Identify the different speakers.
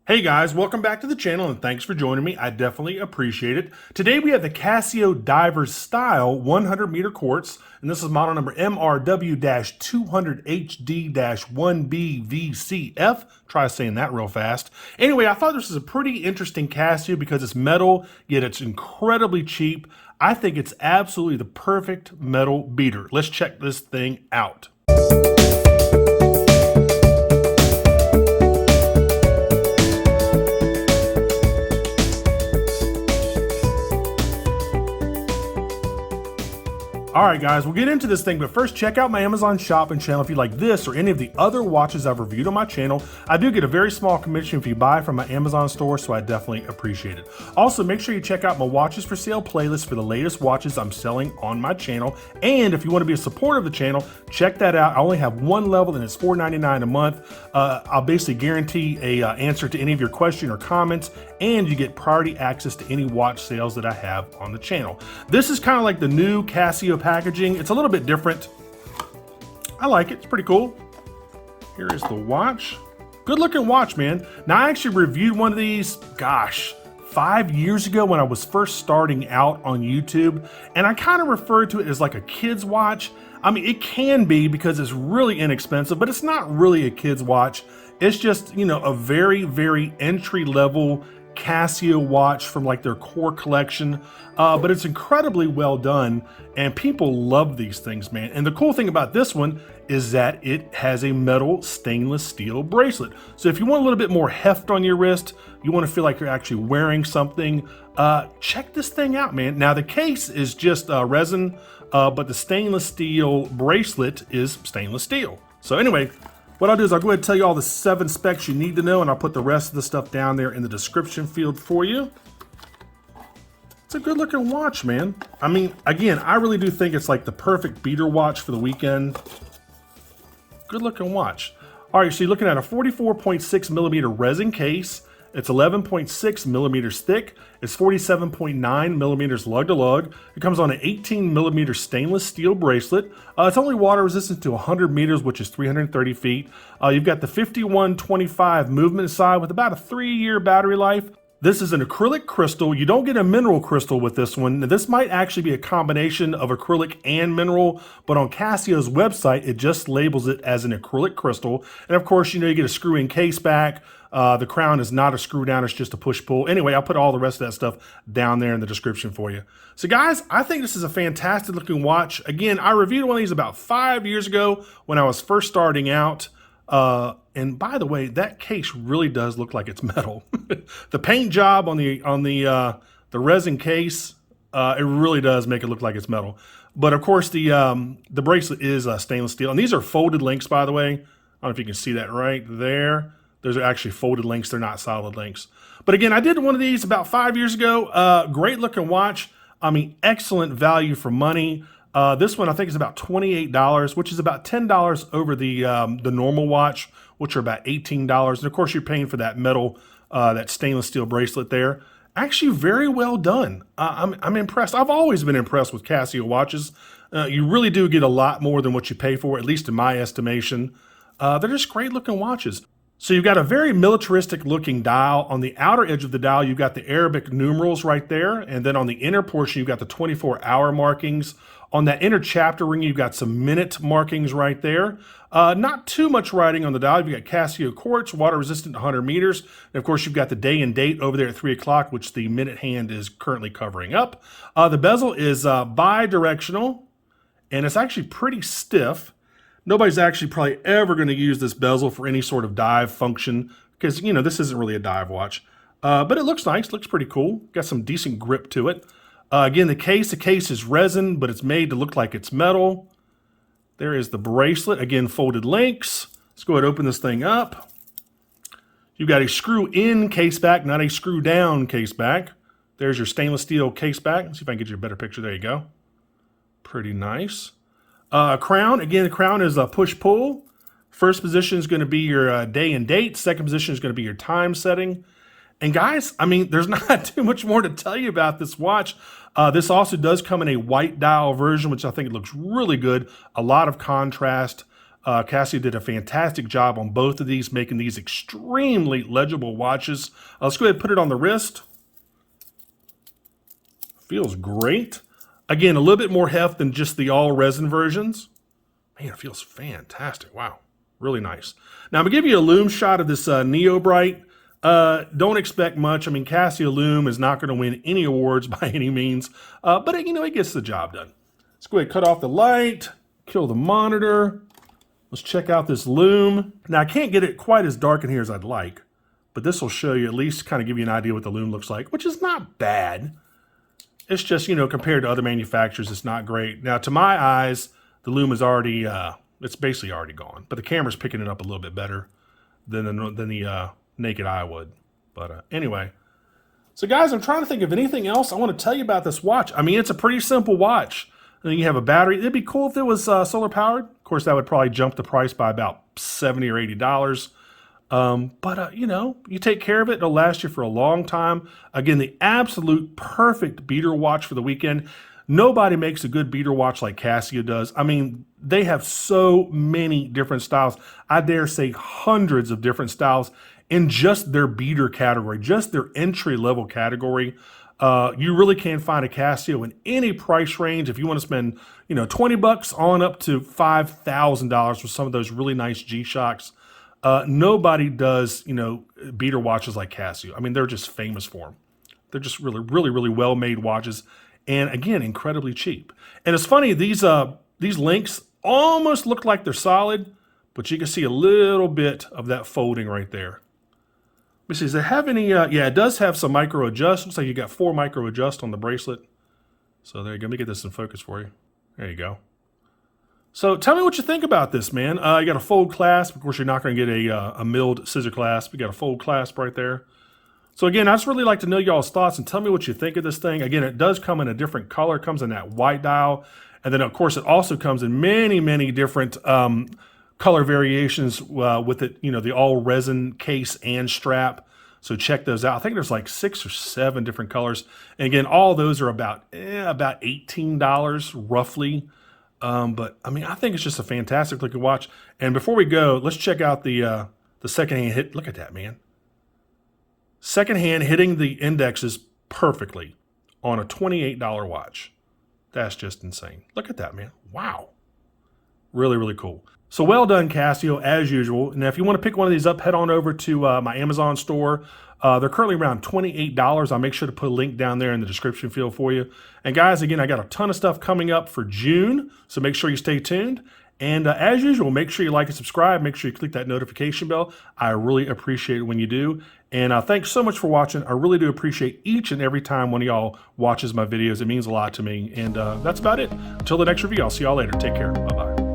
Speaker 1: Hey guys, welcome back to the channel and thanks for joining me. I definitely appreciate it. Today we have the Casio Divers Style 100 meter quartz, and this is model number MRW-200HD-1BVCF. Try saying that real fast. Anyway, I thought this was a pretty interesting Casio because it's metal, yet it's incredibly cheap. I think it's absolutely the perfect metal beater. Let's check this thing out. Alright guys, we'll get into this thing, but first check out my Amazon shopping channel if you like this or any of the other watches I've reviewed on my channel. I do get a very small commission if you buy from my Amazon store, so I definitely appreciate it. Also, make sure you check out my watches for sale playlist for the latest watches I'm selling on my channel. And if you want to be a supporter of the channel, check that out. I only have one level and it's $4.99 a month. I'll basically guarantee a answer to any of your questions or comments, and you get priority access to any watch sales that I have on the channel. This is kind of like the new Casio packaging. It's a little bit different. I like it. It's pretty cool. Here is the watch. Good looking watch, man. Now, I actually reviewed one of these, gosh, 5 years ago when I was first starting out on YouTube, and I kind of referred to it as like a kid's watch. I mean, it can be because it's really inexpensive, but it's not really a kid's watch. It's just, you know, a very, very entry-level Casio watch from like their core collection, but it's incredibly well done and people love these things, man. And the cool thing about this one is that it has a metal stainless steel bracelet. So if you want a little bit more heft on your wrist, you want to feel like you're actually wearing something, check this thing out, man. Now the case is just resin, but the stainless steel bracelet is stainless steel. So anyway, what I'll do is I'll go ahead and tell you all the 7 specs you need to know, and I'll put the rest of the stuff down there in the description field for you. It's a good looking watch, man. I mean, again, I really do think it's like the perfect beater watch for the weekend. Good looking watch. All right, so you're looking at a 44.6 millimeter resin case. It's 11.6 millimeters thick. It's 47.9 millimeters lug to lug. It comes on an 18 millimeter stainless steel bracelet. It's only water resistant to 100 meters, which is 330 feet. You've got the 5125 movement side with about a 3-year battery life. This is an acrylic crystal. You don't get a mineral crystal with this one. Now, this might actually be a combination of acrylic and mineral, but on Casio's website, it just labels it as an acrylic crystal. And of course, you know, you get a screw-in case back. The crown is not a screw down, it's just a push pull. Anyway, I'll put all the rest of that stuff down there in the description for you. So guys, I think this is a fantastic looking watch. Again, I reviewed one of these about 5 years ago when I was first starting out. And by the way, that case really does look like it's metal. The paint job on the resin case, it really does make it look like it's metal. But of course, the bracelet is stainless steel, and these are folded links, by the way. I don't know if you can see that right there. Those are actually folded links. They're not solid links. But again, I did one of these about 5 years ago. Great looking watch. I mean, excellent value for money. This one I think is about $28, which is about $10 over the normal watch, which are about $18. And of course, you're paying for that metal, that stainless steel bracelet there. Actually, very well done. I'm impressed. I've always been impressed with Casio watches. You really do get a lot more than what you pay for, at least in my estimation. They're just great looking watches. So you've got a very militaristic looking dial. On the outer edge of the dial, you've got the Arabic numerals right there. And then on the inner portion, you've got the 24-hour markings. On that inner chapter ring, you've got some minute markings right there. Not too much writing on the dial. You've got Casio Quartz, water resistant to 100 meters. And of course, you've got the day and date over there at 3 o'clock, which the minute hand is currently covering up. The bezel is bi-directional, and it's actually pretty stiff. Nobody's actually probably ever going to use this bezel for any sort of dive function because, you know, this isn't really a dive watch. But it looks nice, looks pretty cool. Got some decent grip to it. Again, the case is resin, but it's made to look like it's metal. There is the bracelet. Again, folded links. Let's go ahead and open this thing up. You've got a screw-in case back, not a screw-down case back. There's your stainless steel case back. Let's see if I can get you a better picture. There you go. Pretty nice. Crown, again, the crown is a push-pull. First position is going to be your day and date. Second position is going to be your time setting. And guys, I mean, there's not too much more to tell you about this watch. This also does come in a white dial version, which I think it looks really good. A lot of contrast. Casio did a fantastic job on both of these, making these extremely legible watches. Let's go ahead and put it on the wrist. Feels great. Again, a little bit more heft than just the all resin versions. Man, it feels fantastic. Wow, really nice. Now I'm gonna give you a Lume shot of this Neo-Brite. Don't expect much. I mean, Casio Lume is not gonna win any awards by any means, but it gets the job done. Let's go ahead and cut off the light, kill the monitor. Let's check out this Lume. Now I can't get it quite as dark in here as I'd like, but this will show you, at least kind of give you an idea what the Lume looks like, which is not bad. It's just, compared to other manufacturers, it's not great. Now, to my eyes, the Lume is already, it's basically already gone. But the camera's picking it up a little bit better than the naked eye would. But anyway. So guys, I'm trying to think of anything else I want to tell you about this watch. I mean, it's a pretty simple watch. And then you have a battery. It'd be cool if it was solar powered. Of course, that would probably jump the price by about $70 or $80. You take care of it, it'll last you for a long time. Again, the absolute perfect beater watch for the weekend. Nobody makes a good beater watch like Casio does. I mean, they have so many different styles. I dare say hundreds of different styles in just their beater category, just their entry-level category. You really can't find a Casio in any price range. If you want to spend, $20 on up to $5,000 for some of those really nice G-Shocks. Nobody does, beater watches like Casio. I mean, they're just famous for them. They're just really, really, really well-made watches. And again, incredibly cheap. And it's funny, these links almost look like they're solid, but you can see a little bit of that folding right there. Let me see, does it have any, yeah, it does have some micro adjust. Looks like you got 4 micro adjust on the bracelet. So there you go, let me get this in focus for you. There you go. So tell me what you think about this, man. You got a fold clasp. Of course, you're not going to get a milled scissor clasp. You got a fold clasp right there. So again, I just really like to know y'all's thoughts and tell me what you think of this thing. Again, it does come in a different color. It comes in that white dial. And then, of course, it also comes in many, many different color variations with it, the all resin case and strap. So check those out. I think there's like 6 or 7 different colors. And again, all those are about $18 roughly. But I mean, I think it's just a fantastic looking watch. And before we go, let's check out the secondhand hit. Look at that, man. Secondhand hitting the indexes perfectly on a $28 watch. That's just insane. Look at that, man. Wow. Really, really cool. So well done, Casio, as usual. Now, if you want to pick one of these up, head on over to my Amazon store. They're currently around $28. I'll make sure to put a link down there in the description field for you. And guys, again, I got a ton of stuff coming up for June, so make sure you stay tuned. And as usual, make sure you like and subscribe. Make sure you click that notification bell. I really appreciate it when you do. And thanks so much for watching. I really do appreciate each and every time one of y'all watches my videos. It means a lot to me. And that's about it. Until the next review, I'll see y'all later. Take care. Bye-bye.